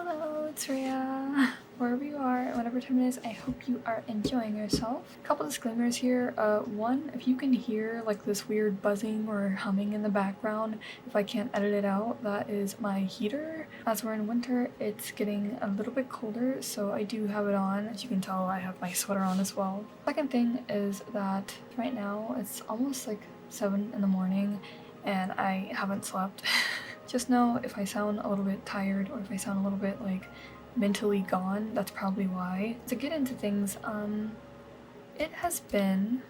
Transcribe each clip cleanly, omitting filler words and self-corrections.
Hello, it's Rhea. Wherever you are, whatever time it is, I hope you are enjoying yourself. A couple disclaimers here. One, if you can hear like this weird buzzing or humming in the background, if I can't edit it out, that is my heater. As we're in winter, it's getting a little bit colder, so I do have it on. As you can tell, I have my sweater on as well. Second thing is that right now it's almost like 7 in the morning and I haven't slept. Just know if I sound a little bit tired or if I sound a little bit like mentally gone, that's probably why. To get into things, it has been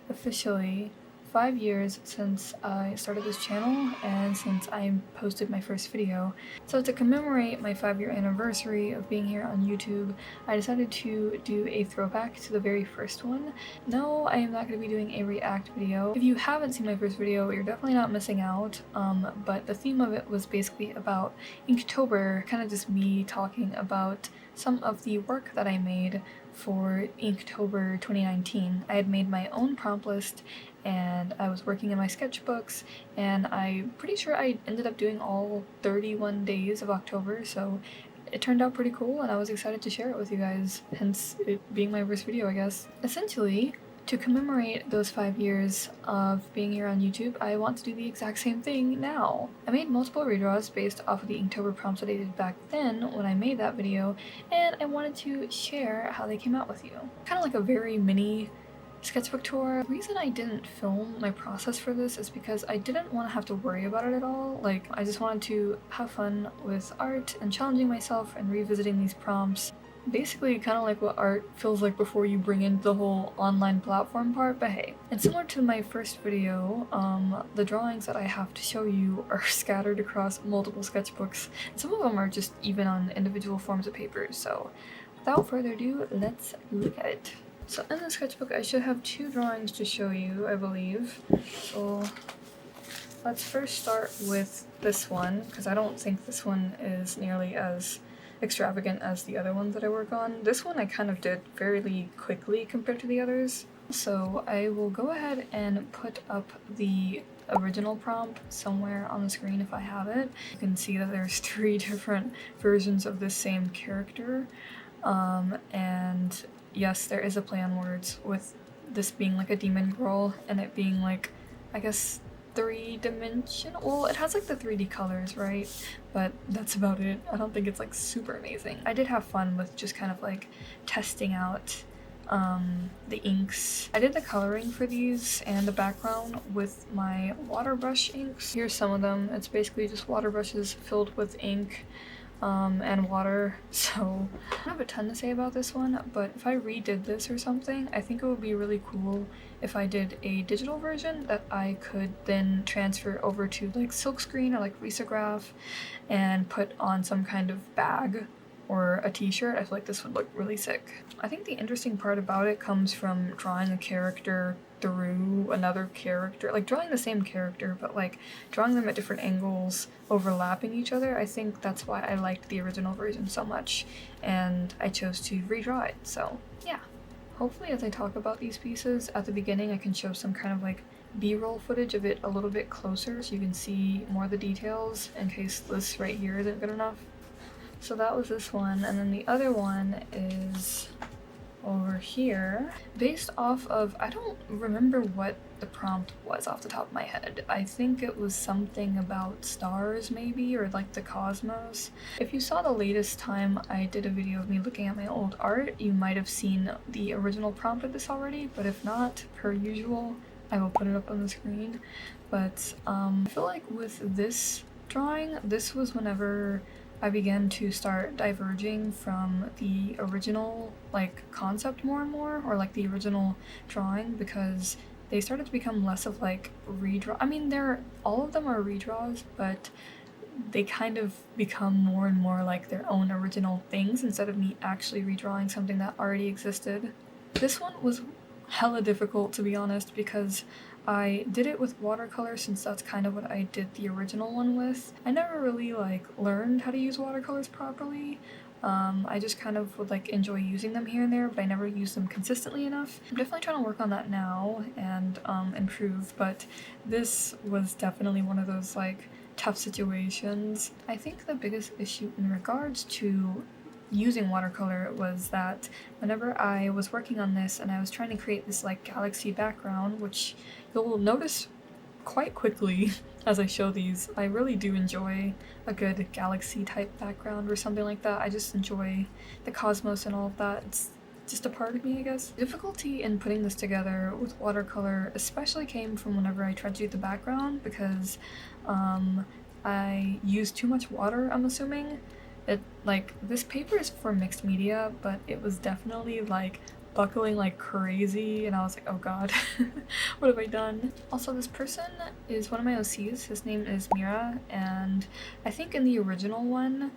officially 5 years since I started this channel and since I posted my first video. So to commemorate my 5-year anniversary of being here on YouTube, I decided to do a throwback to the very first one. No, I am not going to be doing a react video. If you haven't seen my first video, you're definitely not missing out, but the theme of it was basically about Inktober, kind of just me talking about some of the work that I made for Inktober 2019. I had made my own prompt list and I was working in my sketchbooks, and I'm pretty sure I ended up doing all 31 days of October, so it turned out pretty cool and I was excited to share it with you guys, hence it being my first video, I guess. Essentially, to commemorate those 5 years of being here on YouTube, I want to do the exact same thing now. I made multiple redraws based off of the Inktober prompts that I did back then when I made that video, and I wanted to share how they came out with you. Kind of like a very mini sketchbook tour. The reason I didn't film my process for this is because I didn't want to have to worry about it at all. Like, I just wanted to have fun with art and challenging myself and revisiting these prompts. Basically kind of like what art feels like before you bring in the whole online platform part, but hey. And similar to my first video, the drawings that I have to show you are scattered across multiple sketchbooks. Some of them are just even on individual forms of paper, so without further ado, let's look at it. So in the sketchbook I should have 2 drawings to show you, I believe. So let's first start with this one, because I don't think this one is nearly as extravagant as the other ones that I work on. This one I kind of did fairly quickly compared to the others. So I will go ahead and put up the original prompt somewhere on the screen if I have it. You can see that there's 3 different versions of this same character. And yes, there is a play on words with this being like a demon girl and it being like, I guess, 3-dimensional. Well, it has like the 3D colors, right? But that's about it. I don't think it's like super amazing. I did have fun with just kind of like testing out the inks. I did the coloring for these and the background with my water brush inks. Here's some of them. It's basically just water brushes filled with ink and water, so I don't have a ton to say about this one, but if I redid this or something, I think it would be really cool if I did a digital version that I could then transfer over to like silkscreen or like risograph and put on some kind of bag or a t-shirt. I feel like this would look really sick. I think the interesting part about it comes from drawing a character through another character, like drawing the same character but like drawing them at different angles, overlapping each other. I think that's why I liked the original version so much and I chose to redraw it, so yeah. Hopefully as I talk about these pieces at the beginning I can show some kind of like b-roll footage of it a little bit closer so you can see more of the details in case this right here isn't good enough. So that was this one, and then the other one is over here, based off of, I don't remember what the prompt was off the top of my head. I think it was something about stars maybe, or like the cosmos. If you saw the latest time I did a video of me looking at my old art, you might have seen the original prompt of this already, but if not, per usual, I will put it up on the screen. But I feel like with this drawing, this was whenever I began to start diverging from the original like concept more and more, or like the original drawing, because they started to become less of like redraw. I mean, all of them are redraws, but they kind of become more and more like their own original things instead of me actually redrawing something that already existed. This one was hella difficult, to be honest, because I did it with watercolor since that's kind of what I did the original one with. I never really like learned how to use watercolors properly. I just kind of would like enjoy using them here and there, but I never used them consistently enough. I'm definitely trying to work on that now and improve, but this was definitely one of those like tough situations. I think the biggest issue in regards to using watercolor was that whenever I was working on this and I was trying to create this like galaxy background, which you'll notice quite quickly as I show these, I really do enjoy a good galaxy type background or something like that. I just enjoy the cosmos and all of that. It's just a part of me, I guess. Difficulty in putting this together with watercolor especially came from whenever I tried to do the background, because I used too much water, I'm assuming. This paper is for mixed media, but it was definitely like buckling like crazy, and I was like, oh god, what have I done? Also, this person is one of my OCs. His name is Mira, and I think in the original one,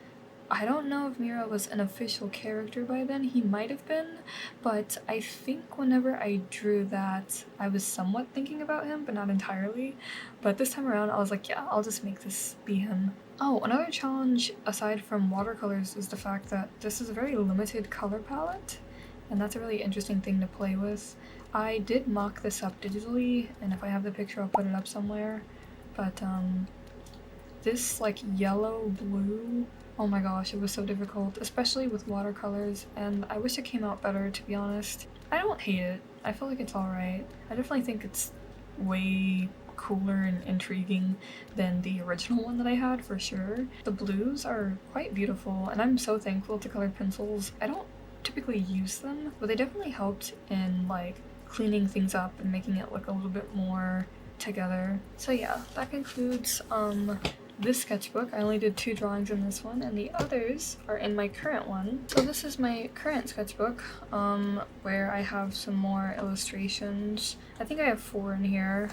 I don't know if Mira was an official character by then. He might have been, but I think whenever I drew that, I was somewhat thinking about him, but not entirely. But this time around, I was like, yeah, I'll just make this be him. Oh, another challenge aside from watercolors is the fact that this is a very limited color palette, and that's a really interesting thing to play with. I did mock this up digitally, and if I have the picture, I'll put it up somewhere. But this like yellow blue, oh my gosh, it was so difficult, especially with watercolors, and I wish it came out better, to be honest. I don't hate it. I feel like it's alright. I definitely think it's way cooler and intriguing than the original one that I had, for sure. The blues are quite beautiful, and I'm so thankful to colored pencils. I don't typically use them, but they definitely helped in like cleaning things up and making it look a little bit more together. So yeah, that concludes this sketchbook. I only did 2 drawings in this one, and the others are in my current one. So this is my current sketchbook, where I have some more illustrations. I think I have 4 in here.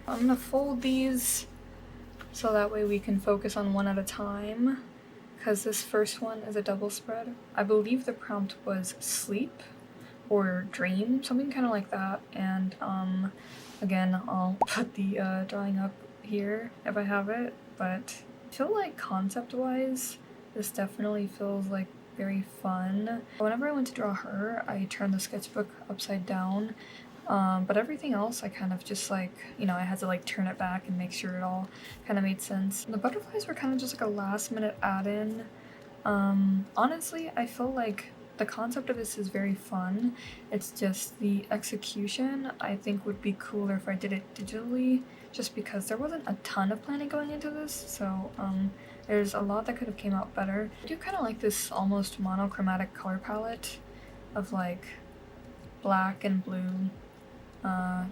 I'm gonna fold these so that way we can focus on one at a time, because this first one is a double spread. I believe the prompt was sleep or dream, something kind of like that, and again, I'll put the drawing up here if I have it, but I feel like concept-wise, this definitely feels like very fun. Whenever I went to draw her, I turned the sketchbook upside down, but everything else I kind of just like, you know, I had to like turn it back and make sure it all kind of made sense. The butterflies were kind of just like a last minute add-in. Honestly, I feel like the concept of this is very fun. It's just the execution I think would be cooler if I did it digitally, just because there wasn't a ton of planning going into this, so there's a lot that could have came out better. I do kind of like this almost monochromatic color palette of like black and blue.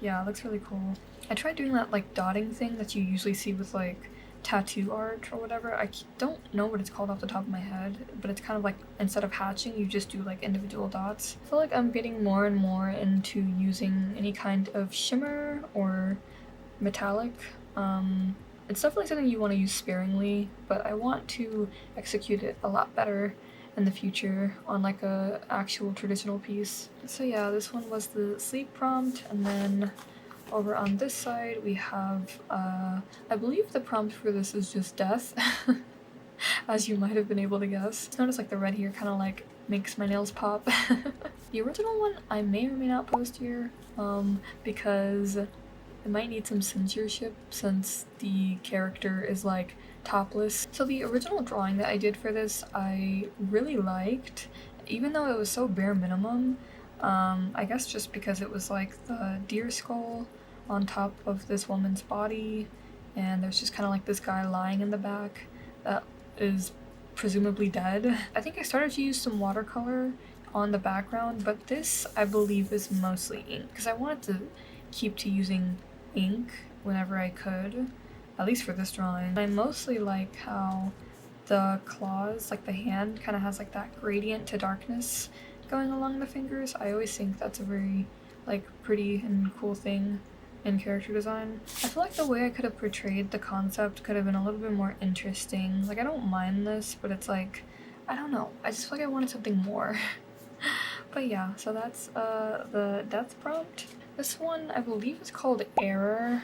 Yeah, it looks really cool. I tried doing that like dotting thing that you usually see with like tattoo art or whatever. I don't know what it's called off the top of my head, but it's kind of like instead of hatching, you just do like individual dots. I feel like I'm getting more and more into using any kind of shimmer or metallic. It's definitely something you want to use sparingly, but I want to execute it a lot better in the future on like a actual traditional piece. So yeah, this one was the sleep prompt, and then over on this side we have I believe the prompt for this is just death, as you might have been able to guess. Notice like the red here kind of like makes my nails pop. The original one I may or may not post here, because it might need some censorship since the character is like topless. So the original drawing that I did for this I really liked, even though it was so bare minimum. I guess just because it was like the deer skull on top of this woman's body, and there's just kind of like this guy lying in the back that is presumably dead. I think I started to use some watercolor on the background, but this I believe is mostly ink, because I wanted to keep to using ink whenever I could, at least for this drawing. I mostly like how the claws, like the hand, kind of has like that gradient to darkness going along the fingers. I always think that's a very like pretty and cool thing in character design. I feel like the way I could have portrayed the concept could have been a little bit more interesting. Like I don't mind this, but it's like, I don't know, I just feel like I wanted something more. But yeah, so that's the death prompt. This one I believe is called Error.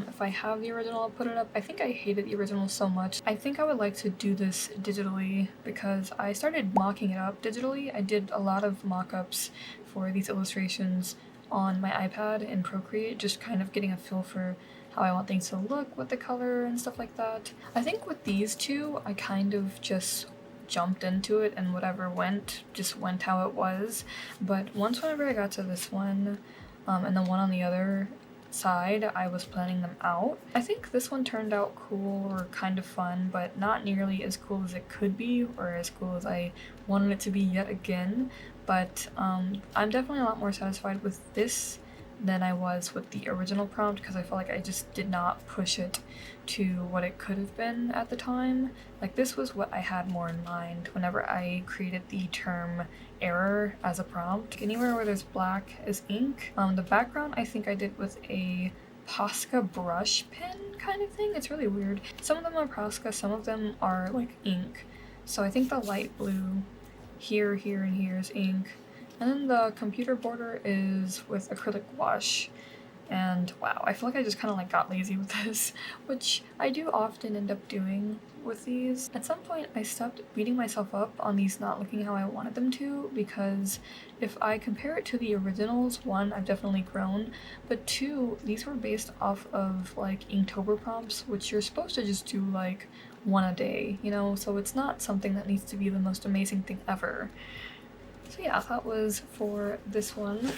If I have the original, I'll put it up. I think I hated the original so much. I think I would like to do this digitally because I started mocking it up digitally. I did a lot of mock-ups for these illustrations on my iPad in Procreate, just kind of getting a feel for how I want things to look with the color and stuff like that. I think with these two, I kind of just jumped into it and whatever went, just went how it was. But whenever I got to this one, and the one on the other side, I was planning them out. I think this one turned out cool or kind of fun, but not nearly as cool as it could be or as cool as I wanted it to be yet again. But I'm definitely a lot more satisfied with this than I was with the original prompt because I feel like I just did not push it to what it could have been at the time. Like this was what I had more in mind whenever I created the term error as a prompt. Anywhere where there's black is ink. The background I think I did with a Posca brush pen kind of thing. It's really weird. Some of them are Posca, some of them are like ink. So I think the light blue here, and here is ink. And then the computer border is with acrylic wash. And wow, I feel like I just kind of like got lazy with this, which I do often end up doing with these. At some point I stopped beating myself up on these not looking how I wanted them to, because if I compare it to the originals, one, I've definitely grown, but two, these were based off of like Inktober prompts, which you're supposed to just do like one a day, you know, so it's not something that needs to be the most amazing thing ever. So yeah, that was for this one.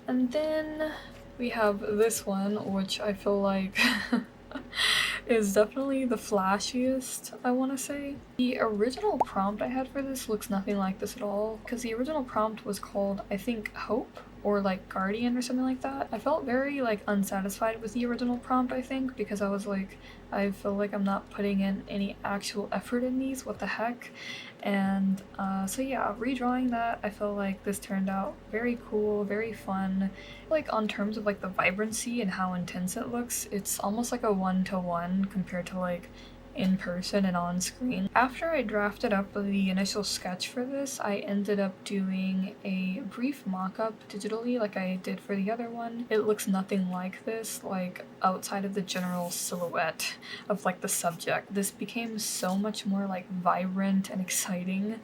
And then we have this one, which I feel like is definitely the flashiest, I want to say. The original prompt I had for this looks nothing like this at all, because the original prompt was called, I think, Hope, or like Guardian or something like that. I felt very like unsatisfied with the original prompt, I think, because I was like, I feel like I'm not putting in any actual effort in these, what the heck. And so yeah, redrawing that, I feel like this turned out very cool, very fun. Like on terms of like the vibrancy and how intense it looks, it's almost like a one-to-one compared to like in person and on screen. After I drafted up the initial sketch for this, I ended up doing a brief mock-up digitally like I did for the other one. It looks nothing like this, like outside of the general silhouette of like the subject. This became so much more like vibrant and exciting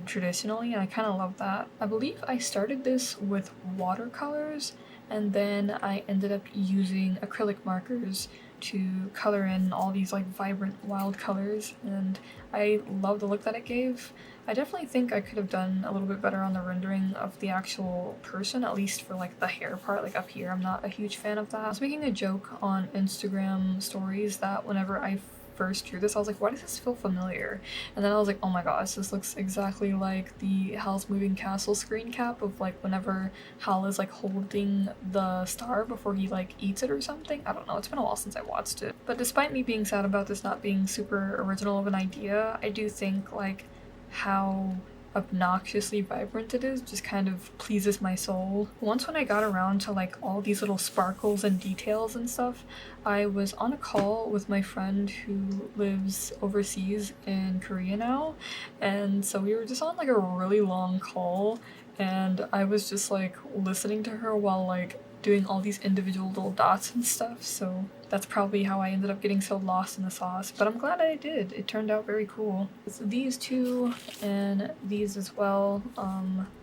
traditionally, and I kind of love that. I believe I started this with watercolors, and then I ended up using acrylic markers to color in all these like vibrant wild colors, and I love the look that it gave. I definitely think I could have done a little bit better on the rendering of the actual person, at least for like the hair part, like up here. I'm not a huge fan of that. I was making a joke on Instagram stories that whenever I first drew this, I was like, why does this feel familiar? And then I was like, oh my gosh, this looks exactly like the Howl's Moving Castle screen cap of like whenever Howl is like holding the star before he like eats it or something. I don't know, it's been a while since I watched it. But despite me being sad about this not being super original of an idea, I do think like how obnoxiously vibrant it is just kind of pleases my soul. Once when I got around to like all these little sparkles and details and stuff, I was on a call with my friend who lives overseas in Korea now, and so we were just on like a really long call, and I was just like listening to her while like doing all these individual little dots and stuff, so that's probably how I ended up getting so lost in the sauce, but I'm glad I did. It turned out very cool. So these two and these as well,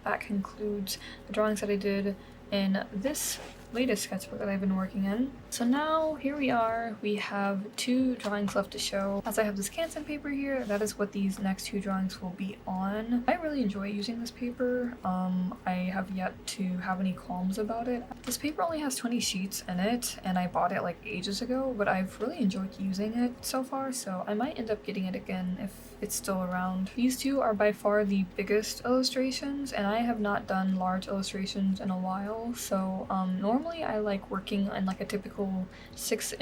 that concludes the drawings that I did in this latest sketchbook that I've been working in. So now here we are, we have 2 drawings left to show. As I have this Canson paper here, that is what these next 2 drawings will be on. I really enjoy using this paper. I have yet to have any qualms about it. This paper only has 20 sheets in it, and I bought it like ages ago, but I've really enjoyed using it so far, so I might end up getting it again if it's still around. These 2 are by far the biggest illustrations, and I have not done large illustrations in a while, so normally I like working in like a typical 6"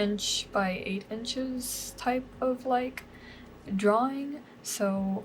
by 8" type of like drawing, so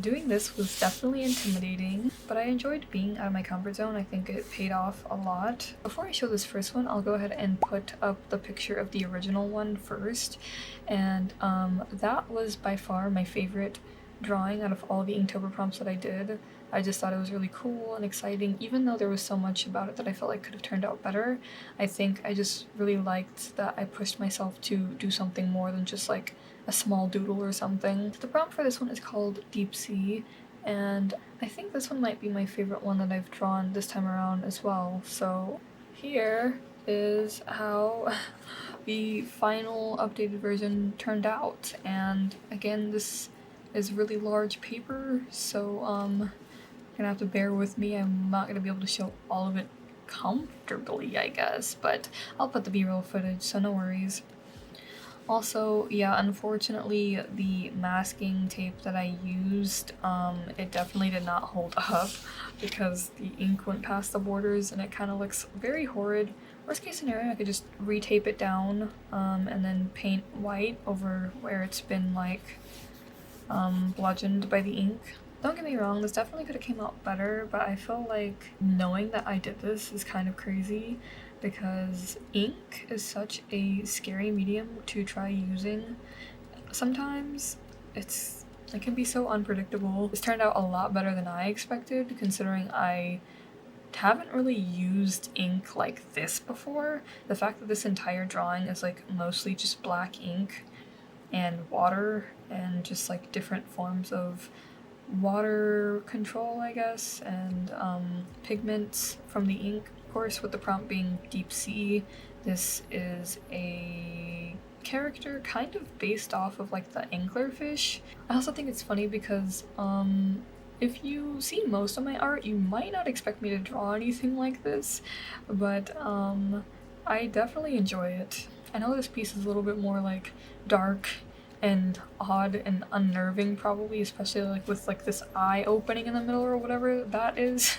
doing this was definitely intimidating, but I enjoyed being out of my comfort zone. I think it paid off a lot. Before I show this first one, I'll go ahead and put up the picture of the original one first, and that was by far my favorite drawing out of all the Inktober prompts that I did. I just thought it was really cool and exciting, even though there was so much about it that I felt like could have turned out better. I think I just really liked that I pushed myself to do something more than just like a small doodle or something. The prompt for this one is called Deep Sea, and I think this one might be my favorite one that I've drawn this time around as well. So here is how the final updated version turned out. And again, this is really large paper, so you're gonna have to bear with me. I'm not gonna be able to show all of it comfortably, I guess, but I'll put the b-roll footage, so no worries. Also, yeah, unfortunately, the masking tape that I used, it definitely did not hold up because the ink went past the borders and it kind of looks very horrid. Worst case scenario, I could just retape it down and then paint white over where it's been like bludgeoned by the ink. Don't get me wrong, this definitely could have came out better, but I feel like knowing that I did this is kind of crazy because ink is such a scary medium to try using. Sometimes it can be so unpredictable. This turned out a lot better than I expected, considering I haven't really used ink like this before. The fact that this entire drawing is like mostly just black ink and water and just like different forms of water control, I guess, and pigments from the ink. Of course, with the prompt being deep sea, this is a character kind of based off of like the anglerfish. I also think it's funny because if you see most of my art, you might not expect me to draw anything like this, but I definitely enjoy it. I know this piece is a little bit more like dark and odd and unnerving probably, especially like with like this eye opening in the middle or whatever that is.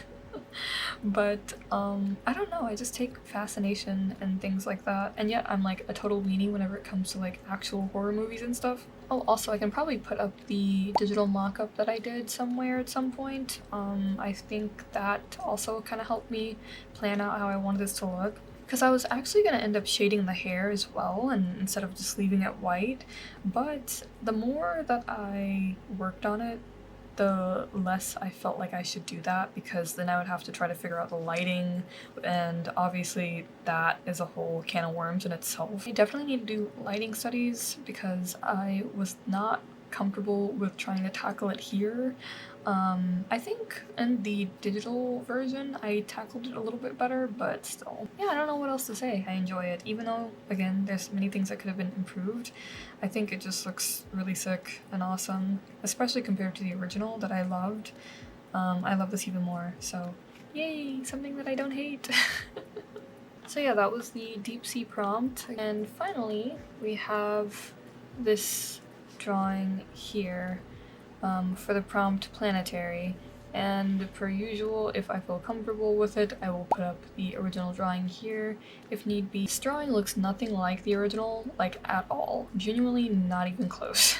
But I don't know, I just take fascination and things like that, and yet I'm like a total weenie whenever it comes to like actual horror movies and stuff. Oh, also I can probably put up the digital mock-up that I did somewhere at some point. I think that also kind of helped me plan out how I wanted this to look. Because I was actually going to end up shading the hair as well, and instead of just leaving it white, but the more that I worked on it, the less I felt like I should do that, because then I would have to try to figure out the lighting, and obviously that is a whole can of worms in itself. I definitely need to do lighting studies because I was not comfortable with trying to tackle it here. I think in the digital version I tackled it a little bit better, but still. Yeah, I don't know what else to say. I enjoy it, even though, again, there's many things that could have been improved. I think it just looks really sick and awesome, especially compared to the original that I loved. I love this even more, so yay, something that I don't hate. So yeah, that was the deep sea prompt, and finally we have this drawing here for the prompt planetary, and per usual, if I feel comfortable with it, I will put up the original drawing here if need be. This drawing looks nothing like the original, like at all. Genuinely not even close.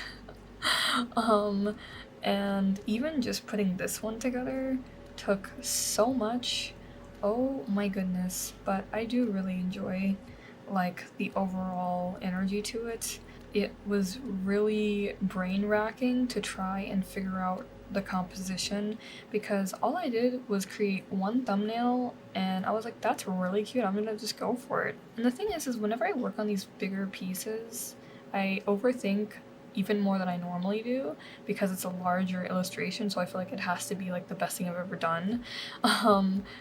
And even just putting this one together took so much. Oh my goodness, but I do really enjoy like the overall energy to it. It was really brain-racking to try and figure out the composition, because all I did was create one thumbnail and I was like, that's really cute, I'm gonna just go for it. And the thing is whenever I work on these bigger pieces, I overthink even more than I normally do because it's a larger illustration, so I feel like it has to be like the best thing I've ever done.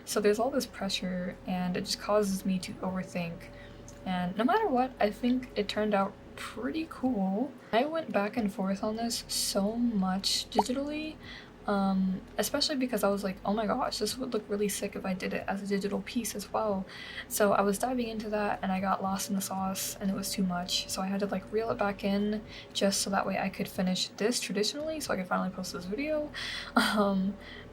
So there's all this pressure and it just causes me to overthink. And no matter what, I think it turned out pretty cool. I went back and forth on this so much digitally, especially because I was like, oh my gosh, this would look really sick if I did it as a digital piece as well. So I was diving into that and I got lost in the sauce and it was too much. So I had to like reel it back in just so that way I could finish this traditionally so I could finally post this video.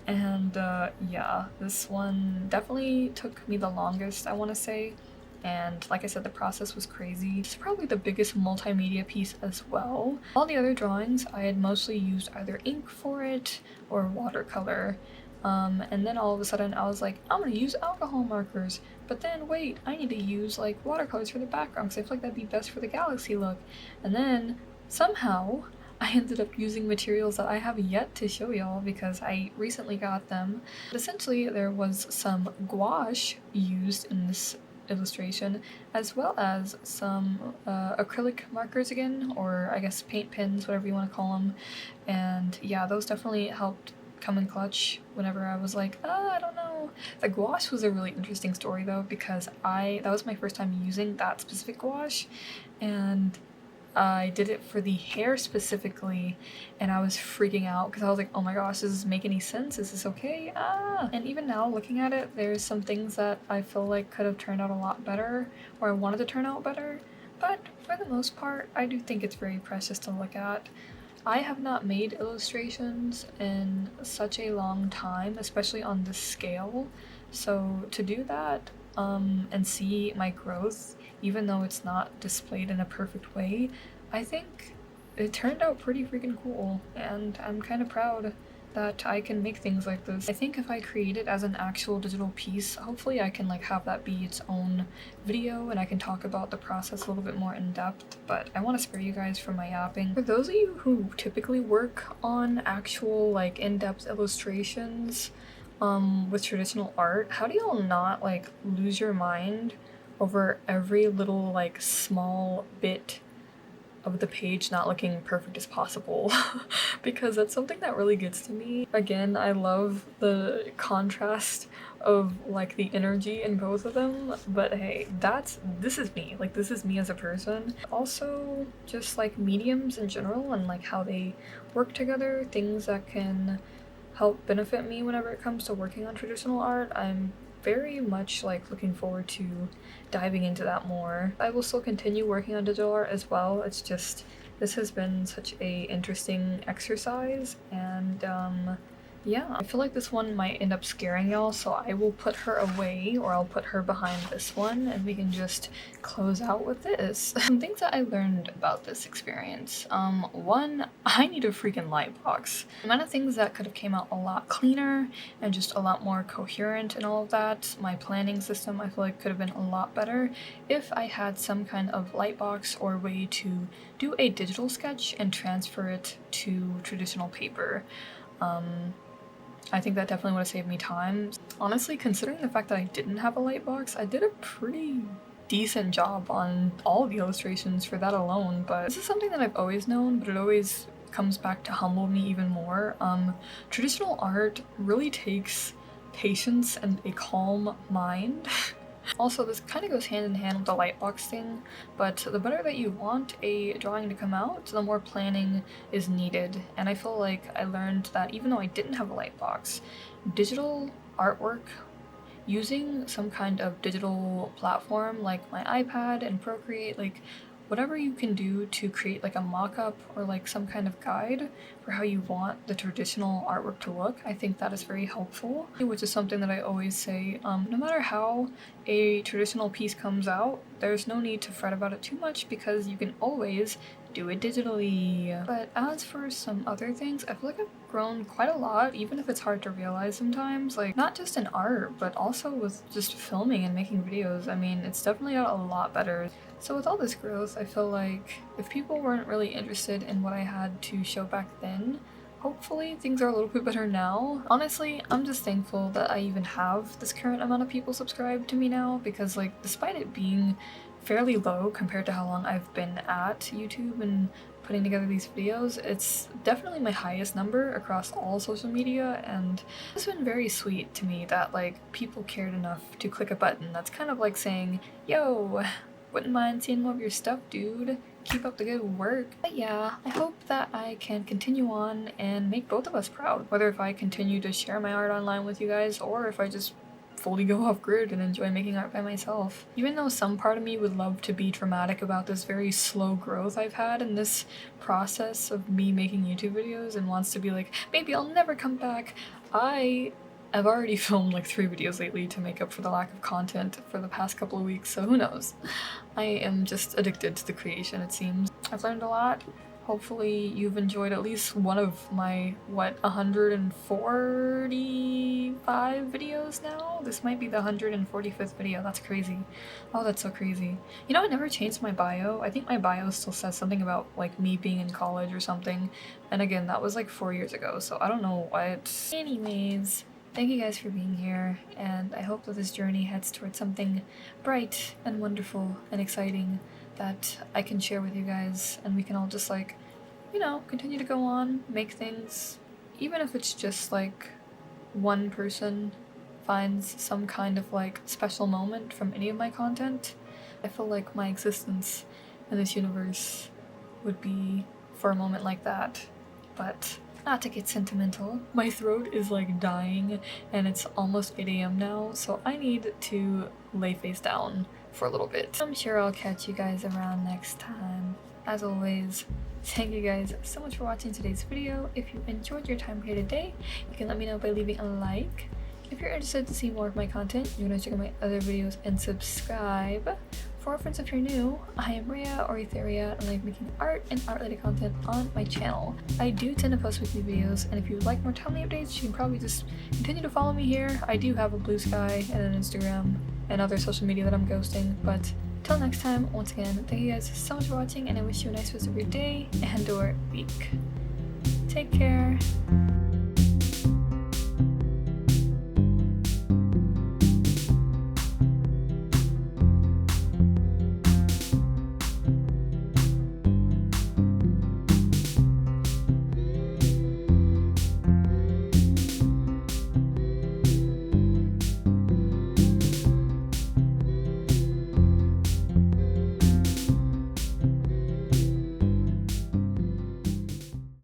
Yeah, this one definitely took me the longest, I want to say. And like I said, the process was crazy. It's probably the biggest multimedia piece as well. All the other drawings, I had mostly used either ink for it or watercolor. And then all of a sudden I was like, I'm gonna use alcohol markers. But then wait, I need to use like watercolors for the background because I feel like that'd be best for the galaxy look. And then somehow I ended up using materials that I have yet to show y'all because I recently got them. But essentially there was some gouache used in this illustration, as well as some acrylic markers again, or I guess paint pens, whatever you want to call them. And yeah, those definitely helped come in clutch whenever I was like, I don't know. The gouache was a really interesting story though, because that was my first time using that specific gouache, and I did it for the hair specifically, and I was freaking out because I was like, oh my gosh, does this make any sense? Is this okay? And even now looking at it, there's some things that I feel like could have turned out a lot better, or I wanted to turn out better, but for the most part, I do think it's very precious to look at. I have not made illustrations in such a long time, especially on this scale, so to do that and see my growth, even though it's not displayed in a perfect way, I think it turned out pretty freaking cool, and I'm kind of proud that I can make things like this. I think if I create it as an actual digital piece, hopefully I can like have that be its own video and I can talk about the process a little bit more in depth, but I want to spare you guys from my yapping. For those of you who typically work on actual like in-depth illustrations with traditional art, how do y'all not like lose your mind over every little like small bit of the page not looking perfect as possible? Because that's something that really gets to me. Again, I love the contrast of like the energy in both of them, but hey, this is me. Like, this is me as a person. Also, just like mediums in general and like how they work together, things that can help benefit me whenever it comes to working on traditional art. I'm very much like looking forward to diving into that more. I will still continue working on digital art as well. It's just, this has been such a interesting exercise, and yeah, I feel like this one might end up scaring y'all, so I will put her away, or I'll put her behind this one, and we can just close out with this. Some things that I learned about this experience. One, I need a freaking light box. The amount of things that could have came out a lot cleaner and just a lot more coherent and all of that. My planning system, I feel like, could have been a lot better if I had some kind of light box or way to do a digital sketch and transfer it to traditional paper. I think that definitely would have saved me time. Honestly, considering the fact that I didn't have a light box, I did a pretty decent job on all the illustrations for that alone, but this is something that I've always known, but it always comes back to humble me even more. Traditional art really takes patience and a calm mind. Also, this kind of goes hand in hand with the lightbox thing, but the better that you want a drawing to come out, the more planning is needed. And I feel like I learned that even though I didn't have a lightbox, digital artwork, using some kind of digital platform like my iPad and Procreate, like whatever you can do to create like a mock-up or like some kind of guide for how you want the traditional artwork to look, I think that is very helpful, which is something that I always say, no matter how a traditional piece comes out, there's no need to fret about it too much because you can always do it digitally. But as for some other things, I feel like I've grown quite a lot, even if it's hard to realize sometimes, like not just in art, but also with just filming and making videos. I mean, it's definitely got a lot better. So with all this growth, I feel like if people weren't really interested in what I had to show back then, hopefully things are a little bit better now. Honestly, I'm just thankful that I even have this current amount of people subscribed to me now, because like despite it being fairly low compared to how long I've been at YouTube and putting together these videos, it's definitely my highest number across all social media, and it's been very sweet to me that like people cared enough to click a button that's kind of like saying, yo, wouldn't mind seeing more of your stuff, dude. Keep up the good work. But yeah, I hope that I can continue on and make both of us proud, whether if I continue to share my art online with you guys or if I just fully go off grid and enjoy making art by myself. Even though some part of me would love to be dramatic about this very slow growth I've had in this process of me making YouTube videos and wants to be like, maybe I'll never come back, I've already filmed like 3 videos lately to make up for the lack of content for the past couple of weeks, so who knows. I am just addicted to the creation, it seems. I've learned a lot. Hopefully you've enjoyed at least one of my, 145 videos now? This might be the 145th video, that's crazy. Oh, that's so crazy. You know, I never changed my bio. I think my bio still says something about like me being in college or something. And again, that was like 4 years ago, so I don't know what. Anyways, thank you guys for being here, and I hope that this journey heads towards something bright and wonderful and exciting that I can share with you guys, and we can all just like, you know, continue to go on, make things even if it's just like one person finds some kind of like special moment from any of my content, I feel like my existence in this universe would be for a moment like that. But not to get sentimental, my throat is like dying and it's almost 8 a.m. now, so I need to lay face down for a little bit. I'm sure I'll catch you guys around next time. As always, thank you guys so much for watching today's video. If you enjoyed your time here today, you can let me know by leaving a like. If you're interested to see more of my content, you can check out my other videos and subscribe. For reference, if you're new, I am Rhea or Etheria, and I like making art and art-related content on my channel. I do tend to post weekly videos, and if you would like more timely updates, you can probably just continue to follow me here. I do have a Blue Sky and an Instagram and other social media that I'm ghosting, but till next time, once again, thank you guys so much for watching, and I wish you a nice rest of your day and or week. Take care.